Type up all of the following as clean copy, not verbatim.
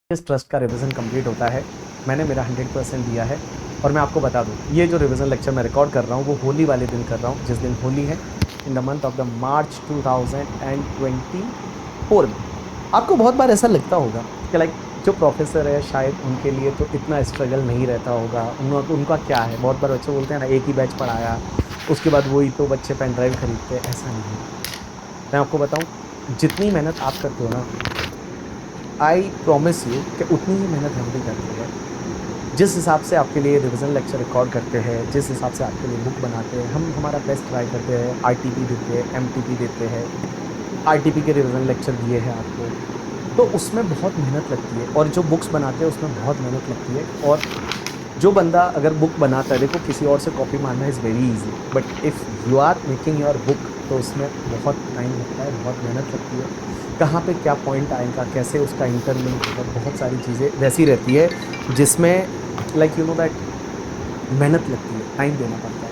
इस ट्रस्ट का revision complete होता है। मैंने मेरा 100% दिया है। और मैं आपको बता दूं, ये जो रिवीजन लेक्चर मैं रिकॉर्ड कर रहा हूँ वो होली वाले दिन कर रहा हूँ, जिस दिन होली है, in the month of the March 2024 में। आपको बहुत बार ऐसा लगता होगा कि लाइक जो प्रोफेसर है शायद उनके लिए तो इतना स्ट्रगल नहीं रहता होगा, उनका क्या है। बहुत बार बच्चे बोलते हैं ना, एक ही बैच पढ़ाया, उसके बाद वही तो बच्चे पेन ड्राइव खरीदते हैं। ऐसा नहीं है। मैं आपको बताऊं, जितनी मेहनत आप करते हो ना, आई प्रॉमिस यू कि उतनी ही मेहनत हम भी करते हैं। जिस हिसाब से आपके लिए रिवीजन लेक्चर रिकॉर्ड करते हैं, जिस हिसाब से आपके लिए बुक बनाते हैं, हम हमारा बेस्ट ट्राई करते हैं। आरटीपी देते हैं, एमटीपी देते हैं, आरटीपी के रिवीजन लेक्चर दिए हैं आपको, तो उसमें बहुत मेहनत लगती है। और जो बुक्स बनाते हैं उसमें बहुत मेहनत लगती है। और जो बंदा अगर बुक बनाता है, देखो किसी और से कॉपी मारना is very easy, but if you are making your book तो उसमें बहुत टाइम लगता है, बहुत मेहनत लगती है। कहाँ पे क्या पॉइंट आएगा, कैसे उसका इंटरलिंक होगा, बहुत सारी चीज़ें वैसी रहती है जिसमें लाइक यू नो दैट मेहनत लगती है, टाइम देना पड़ता है।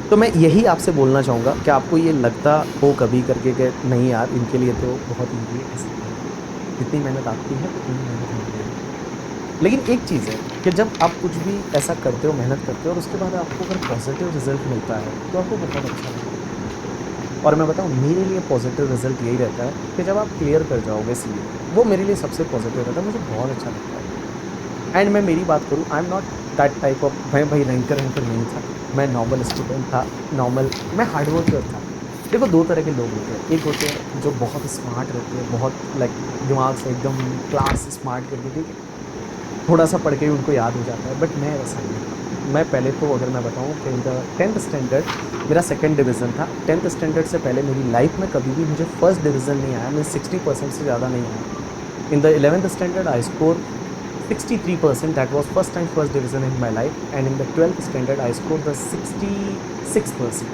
तो मैं यही आपसे बोलना चाहूँगा कि आपको ये लगता हो कभी करके कि नहीं यार इनके लिए तो बहुत ईजी है, ऐसा नहीं है। जितनी मेहनत आपकी है उतनी ही मेहनत हमारी है। लेकिन एक चीज़ है कि जब आप कुछ भी ऐसा करते हो, मेहनत करते हो, और उसके बाद आपको अगर पॉजिटिव रिजल्ट मिलता है तो आपको बहुत अच्छा लगता है। और मैं बताऊँ, मेरे लिए पॉजिटिव रिजल्ट यही रहता है कि जब आप क्लियर कर जाओगे सीए, वो मेरे लिए सबसे पॉजिटिव रहता है, मुझे बहुत अच्छा लगता है। एंड मैं मेरी बात करूँ, I am not that type of, मैं भाई रैंकर रैंकर नहीं था। मैं नॉर्मल स्टूडेंट था, नॉर्मल, मैं हार्डवर्कर था। देखो दो तरह के लोग होते हैं, एक होते हैं जो बहुत स्मार्ट रहते हैं, बहुत लाइक दिमाग से एकदम क्लास स्मार्ट करके, ठीक है, थोड़ा सा पढ़ के ही उनको याद हो जाता है, बट मैं वैसा नहीं था। मैं पहले तो अगर मैं बताऊं कि इन द 10th स्टैंडर्ड मेरा सेकंड डिवीज़न था। 10th स्टैंडर्ड से पहले मेरी लाइफ में कभी भी मुझे फर्स्ट डिवीज़न नहीं आया, मैं 60% से ज़्यादा नहीं आया। In the 11th standard I score 63%, that was first time first division in my life. And in the 12th standard I score the 66%।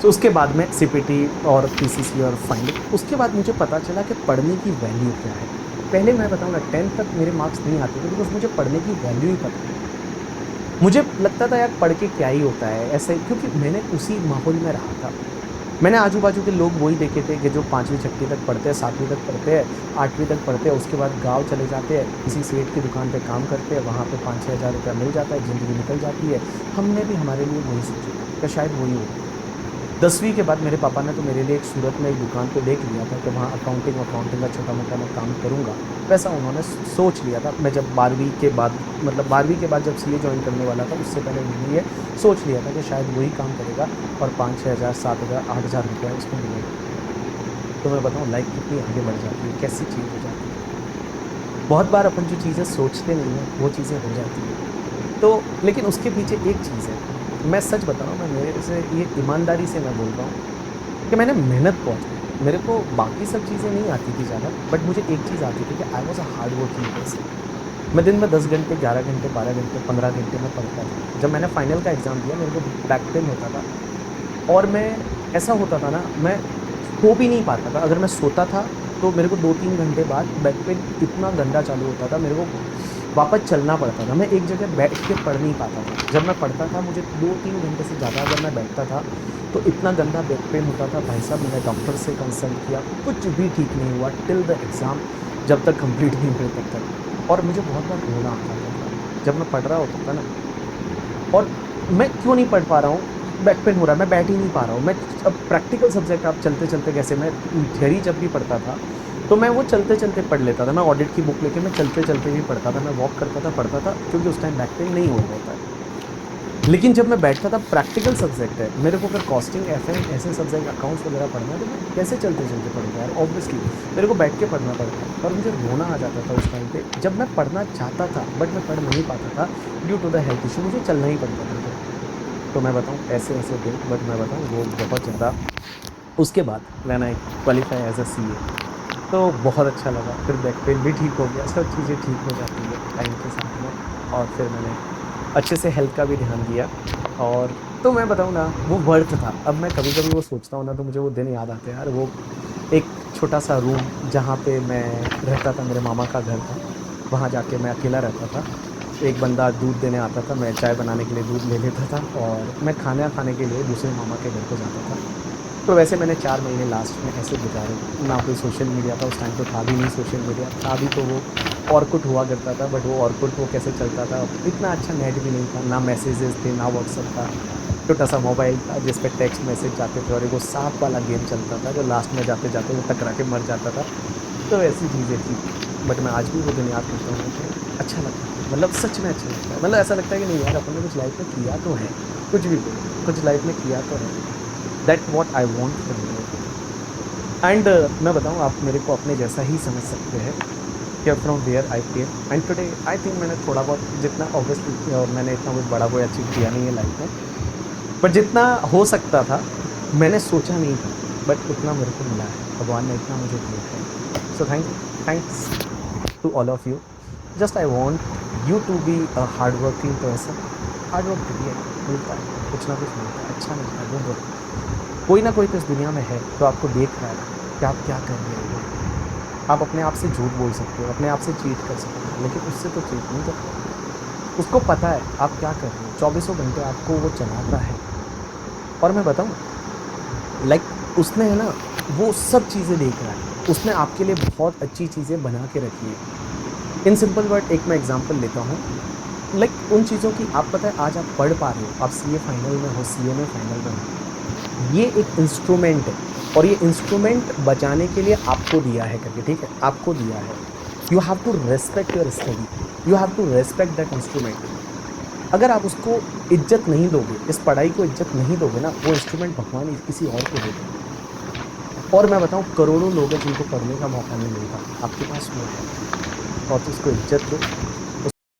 सो उसके बाद में सीपीटी और पीसीसी और फाइनल, उसके बाद मुझे पता चला कि पढ़ने की वैल्यू क्या है। पहले मैं बताऊँ ना, 10th तक मेरे मार्क्स नहीं आते थे बिकॉज मुझे पढ़ने की वैल्यू ही पता नहीं थी। मुझे लगता था यार पढ़ के क्या ही होता है ऐसे, क्योंकि मैंने उसी माहौल में रहा था। मैंने आजू बाजू के लोग वही देखे थे कि जो 5वीं 6वीं तक पढ़ते हैं, 7वीं तक पढ़ते हैं, 8वीं तक पढ़ते हैं, उसके बाद गांव चले जाते हैं, किसी सेठ की दुकान पे काम करते हैं, वहाँ पे 5-6 हज़ार रुपया मिल जाता है, ज़िंदगी निकल जाती है। हमने भी, हमारे लिए वही सोचा था कि शायद वही होगा। 10वीं के बाद मेरे पापा ने तो मेरे लिए एक सूरत में एक दुकान पे देख लिया था कि वहाँ अकाउंटिंग अकाउंटिंग का छोटा मोटा मैं काम करूँगा। वैसा उन्होंने सोच लिया था। मैं जब 12वीं के बाद, मतलब 12वीं के बाद जब सीए ज्वाइन करने वाला था, उससे पहले उन्होंने ये सोच लिया था कि शायद वही काम करेगा और 5-6 हज़ार, 7 हज़ार, 8 हज़ार रुपया उसमें मिलेगा। तो मैं बताऊँ लाइफ कितनी आगे बढ़ जाती है, कैसी चीज़ हो जाती है। बहुत बार अपन जो चीज़ें सोचते नहीं है वो चीज़ें हो जाती है। तो लेकिन उसके पीछे एक चीज़ है, मैं सच बता रहा हूँ, मैं मेरे से ये ईमानदारी से मैं बोल रहा हूँ कि मैंने मेहनत बहुत की है। मेरे को बाकी सब चीज़ें नहीं आती थी ज़्यादा, बट मुझे एक चीज़ आती थी कि I was a hard working person. मैं दिन में 10 घंटे, 11 घंटे, 12 घंटे, 15 घंटे में पढ़ता था। जब मैंने फाइनल का एग्ज़ाम दिया, मेरे को बैक पेन होता था। और मैं, ऐसा होता था ना, मैं सो भी नहीं पाता था। अगर मैं सोता था तो मेरे को 2-3 घंटे बाद बैक पेन इतना गंदा चालू होता था, मेरे को वापस चलना पड़ता था। मैं एक जगह बैठ के पढ़ नहीं पाता था। जब मैं पढ़ता था, मुझे 2-3 घंटे से ज़्यादा अगर मैं बैठता था तो इतना गंदा बैक पेन होता था, भाई साहब मैंने डॉक्टर से कंसल्ट किया, कुछ भी ठीक नहीं हुआ टिल द एग्ज़ाम, जब तक कंप्लीट नहीं हुए तब तक। और मुझे बहुत बार रोना आ जाता था जब मैं पढ़ रहा होता था ना। और मैं क्यों नहीं पढ़ पा रहा हूँ, बैक पेन हो रहा है, मैं बैठ ही नहीं पा रहा हूँ। मैं, अब प्रैक्टिकल सब्जेक्ट आप चलते चलते, कैसे मैं थियरी जब भी पढ़ता था तो मैं वो चलते चलते पढ़ लेता था। मैं ऑडिट की बुक लेके मैं चलते चलते भी पढ़ता था, मैं वॉक करता था, पढ़ता था, क्योंकि उस टाइम बैक पेन नहीं हो रहा होता है। लेकिन जब मैं बैठता था, प्रैक्टिकल सब्जेक्ट है मेरे को, अगर कॉस्टिंग, एफएम, ऐसे सब्जेक्ट, अकाउंट्स वगैरह पढ़ना है, तो मैं कैसे चलते चलते पढ़ूंगा यार, ऑब्वियसली मेरे को बैठ के पढ़ना पड़ता है। और मुझे रोना आ जाता था उस टाइम पे जब मैं पढ़ना चाहता था बट मैं पढ़ नहीं पाता था, due to the health issue मुझे चलना ही पड़ता था फिर। तो मैं बताऊँ ऐसे ऐसे दिन, बट मैं बताऊँ वो बहुत ज़्यादा। उसके बाद when I qualify as a CA, तो बहुत अच्छा लगा, फिर बैक पेन भी ठीक हो गया, सब चीज़ें ठीक हो जाती है टाइम के साथ में। और फिर मैंने अच्छे से हेल्थ का भी ध्यान दिया। और तो मैं बताऊँ ना, वो वर्थ था। अब मैं कभी कभी वो सोचता हूँ ना, तो मुझे वो दिन याद आते हैं यार। वो एक छोटा सा रूम जहाँ पे मैं रहता था, मेरे मामा का घर था, वहाँ जाके मैं अकेला रहता था। एक बंदा दूध देने आता था, मैं चाय बनाने के लिए दूध ले लेता था, और मैं खाना खाने के लिए दूसरे मामा के घर को जाता था। तो वैसे मैंने 4 महीने लास्ट में ऐसे गुजारे, ना कोई सोशल मीडिया था, उस टाइम तो था भी नहीं सोशल मीडिया, था भी तो वो ऑरकुट हुआ करता था, बट वो ऑरकुट वो कैसे चलता था, इतना अच्छा नेट भी नहीं था, ना मैसेजेस थे, ना व्हाट्सएप था, छोटा-सा मोबाइल था जिस पे टेक्स्ट मैसेज जाते थे और एक वो साँप वाला गेम चलता था, जो लास्ट में जाते-जाते वो टकरा के मर जाता था। तो ऐसी चीज़ें थी। बट मैं आज भी वो दिन याद करता हूँ तो अच्छा लगता है, मतलब सच में अच्छा लगता है। मतलब ऐसा लगता है कि नहीं यार अपन ने कुछ लाइफ़ में किया तो है, कुछ भी बोलो, कुछ लाइफ़ में किया तो है। That what I want from life. And मैं बताऊँ आप मेरे को अपने जैसा ही समझ सकते हैं कि from where I came and today I think मैंने थोड़ा बहुत जितना ऑब्वियसली मैंने इतना कुछ बड़ा कोई अचीव किया नहीं है लाइफ़ में, बट जितना हो सकता था, मैंने सोचा नहीं था, बट उतना मेरे को मिला है। भगवान ने इतना मुझे दिया है। So thanks to all of you. Just I want you to be a hard working person. Hard work करिए, मिलता है, कुछ ना कुछ मिलता है, अच्छा मिलता है, डोंट वरी। कोई ना कोई तो इस दुनिया में है, जो आपको देख रहा है कि आप क्या कर रहे हो। आप अपने आप से झूठ बोल सकते हो, अपने आप से चीट कर सकते हो, लेकिन उससे तो चीट नहीं कर पाओगे। उसको पता है आप क्या कर रहे हो, चौबीसों घंटे आपको वो चलाता है। और मैं बताऊँ लाइक उसने है ना वो सब चीज़ें देख रहा है, उसने आपके लिए बहुत अच्छी चीज़ें बना के रखी है। इन सिंपल वर्ड एक मैं एग्जांपल लेता हूँ, लाइक उन चीज़ों की आप पता है आज आप पढ़ पा रहे हो, आप सीए फाइनल में हो, सीए में फाइनल में हो, ये एक इंस्ट्रूमेंट है और ये इंस्ट्रूमेंट बचाने के लिए आपको दिया है करके, ठीक है, आपको दिया है। You have to respect your study, you have to respect that instrument. अगर आप उसको इज्जत नहीं दोगे, इस पढ़ाई को इज्जत नहीं दोगे ना, वो इंस्ट्रूमेंट भगवान किसी और को दे देंगे। और मैं बताऊं करोड़ों लोग हैं जिनको पढ़ने का मौका नहीं मिलता, आपके पास वो है, और तो उसको इज्जत दो,